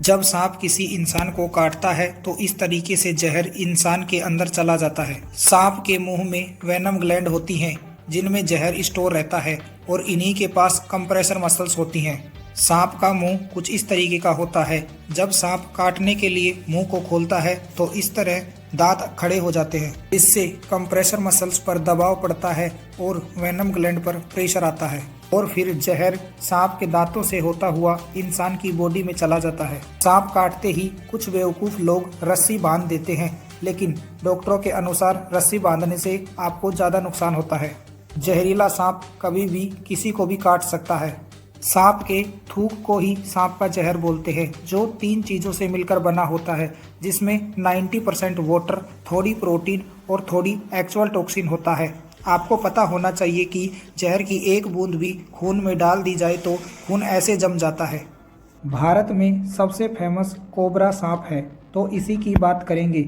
जब सांप किसी इंसान को काटता है तो इस तरीके से जहर इंसान के अंदर चला जाता है। सांप के मुंह में वेनम ग्लैंड होती हैं जिनमें जहर स्टोर रहता है और इन्हीं के पास कंप्रेसर मसल्स होती हैं। सांप का मुंह कुछ इस तरीके का होता है। जब सांप काटने के लिए मुंह को खोलता है तो इस तरह दांत खड़े हो जाते हैं। इससे कंप्रेसर मसल्स पर दबाव पड़ता है और वेनम ग्लैंड पर प्रेशर आता है और फिर जहर सांप के दांतों से होता हुआ इंसान की बॉडी में चला जाता है। सांप काटते ही कुछ बेवकूफ लोग रस्सी बांध देते हैं, लेकिन डॉक्टरों के अनुसार रस्सी बांधने से आपको ज्यादा नुकसान होता है। जहरीला सांप कभी भी किसी को भी काट सकता है। सांप के थूक को ही सांप का जहर बोलते हैं, जो 3 चीजों से मिलकर बना होता है, जिसमें 90% वाटर, थोड़ी प्रोटीन और थोड़ी एक्चुअल टॉक्सिन होता है। आपको पता होना चाहिए कि जहर की एक बूंद भी खून में डाल दी जाए तो खून ऐसे जम जाता है। भारत में सबसे फेमस कोबरा सांप है, तो इसी की बात करेंगे।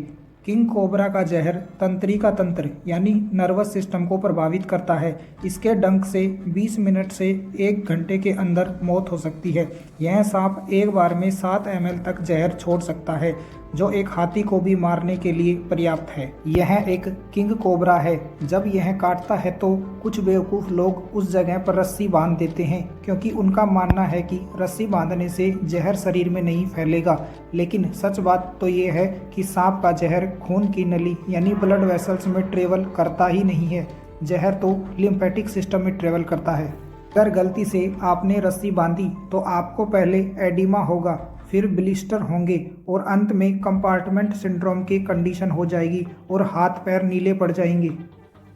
किंग कोबरा का जहर तंत्रिका तंत्र यानी नर्वस सिस्टम को प्रभावित करता है। इसके डंक से 20 मिनट से 1 घंटे के अंदर मौत हो सकती है। यह सांप एक बार में 7 ml तक जहर छोड़ सकता है, जो एक हाथी को भी मारने के लिए पर्याप्त है। यह एक किंग कोबरा है। जब यह काटता है तो कुछ बेवकूफ़ लोग उस जगह पर रस्सी बांध देते हैं, क्योंकि उनका मानना है कि रस्सी बांधने से जहर शरीर में नहीं फैलेगा। लेकिन सच बात तो ये है कि सांप का जहर खून की नली यानी ब्लड वेसल्स में ट्रेवल करता ही नहीं है। जहर तो लिम्फेटिक सिस्टम में ट्रेवल करता है। अगर गलती से आपने रस्सी बांधी तो आपको पहले एडिमा होगा, फिर ब्लिस्टर होंगे और अंत में कंपार्टमेंट सिंड्रोम की कंडीशन हो जाएगी और हाथ पैर नीले पड़ जाएंगे।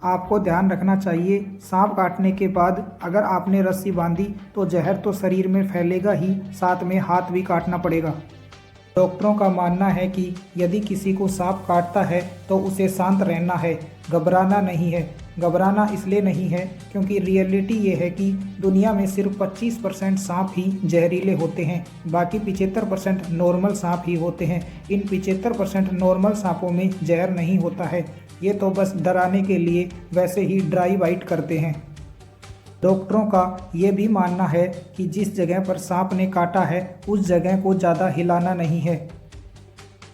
आपको ध्यान रखना चाहिए, सांप काटने के बाद अगर आपने रस्सी बांधी तो जहर तो शरीर में फैलेगा ही, साथ में हाथ भी काटना पड़ेगा। डॉक्टरों का मानना है कि यदि किसी को सांप काटता है तो उसे शांत रहना है, घबराना नहीं है। घबराना इसलिए नहीं है क्योंकि रियलिटी ये है कि दुनिया में सिर्फ 25% सांप ही जहरीले होते हैं, बाकी 75% नॉर्मल सांप ही होते हैं। इन 75% नॉर्मल सांपों में जहर नहीं होता है। ये तो बस डराने के लिए वैसे ही ड्राई बाइट करते हैं। डॉक्टरों का ये भी मानना है कि जिस जगह पर सांप ने काटा है उस जगह को ज़्यादा हिलाना नहीं है,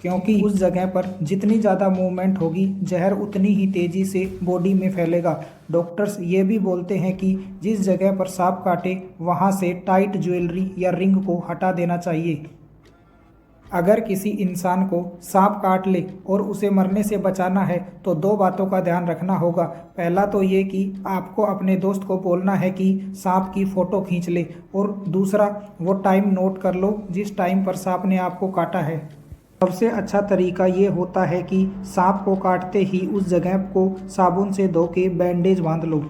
क्योंकि उस जगह पर जितनी ज़्यादा मूवमेंट होगी जहर उतनी ही तेज़ी से बॉडी में फैलेगा। डॉक्टर्स ये भी बोलते हैं कि जिस जगह पर सांप काटे वहाँ से टाइट ज्वेलरी या रिंग को हटा देना चाहिए। अगर किसी इंसान को सांप काट ले और उसे मरने से बचाना है तो 2 बातों का ध्यान रखना होगा। पहला तो ये कि आपको अपने दोस्त को बोलना है कि सांप की फ़ोटो खींच ले, और दूसरा वो टाइम नोट कर लो जिस टाइम पर सांप ने आपको काटा है। सबसे अच्छा तरीका ये होता है कि सांप को काटते ही उस जगह को साबुन से धो के बैंडेज बांध लो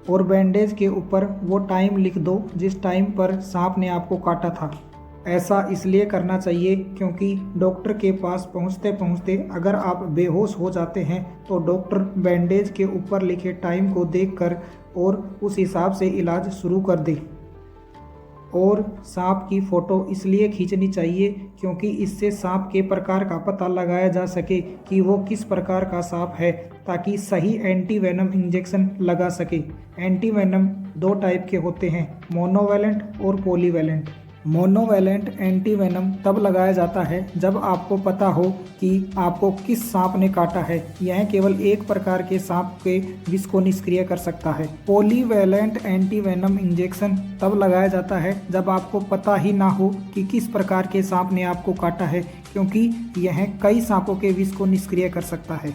और बैंडेज के ऊपर वो टाइम लिख दो जिस टाइम पर सांप ने आपको काटा था। ऐसा इसलिए करना चाहिए क्योंकि डॉक्टर के पास पहुंचते पहुंचते अगर आप बेहोश हो जाते हैं तो डॉक्टर बैंडेज के ऊपर लिखे टाइम को देखकर और उस हिसाब से इलाज शुरू कर दे। और सांप की फ़ोटो इसलिए खींचनी चाहिए क्योंकि इससे सांप के प्रकार का पता लगाया जा सके कि वो किस प्रकार का सांप है, ताकि सही एंटी वेनम इंजेक्शन लगा सके। एंटी वेनम 2 टाइप के होते हैं, मोनोवैलेंट और पॉलीवैलेंट। मोनोवैलेंट एंटी वेनम तब लगाया जाता है जब आपको पता हो कि आपको किस सांप ने काटा है। यह केवल एक प्रकार के सांप के विष को निष्क्रिय कर सकता है। पॉलीवैलेंट एंटी वेनम इंजेक्शन तब लगाया जाता है जब आपको पता ही ना हो कि किस प्रकार के सांप ने आपको काटा है, क्योंकि यह कई सांपों के विष को निष्क्रिय कर सकता है।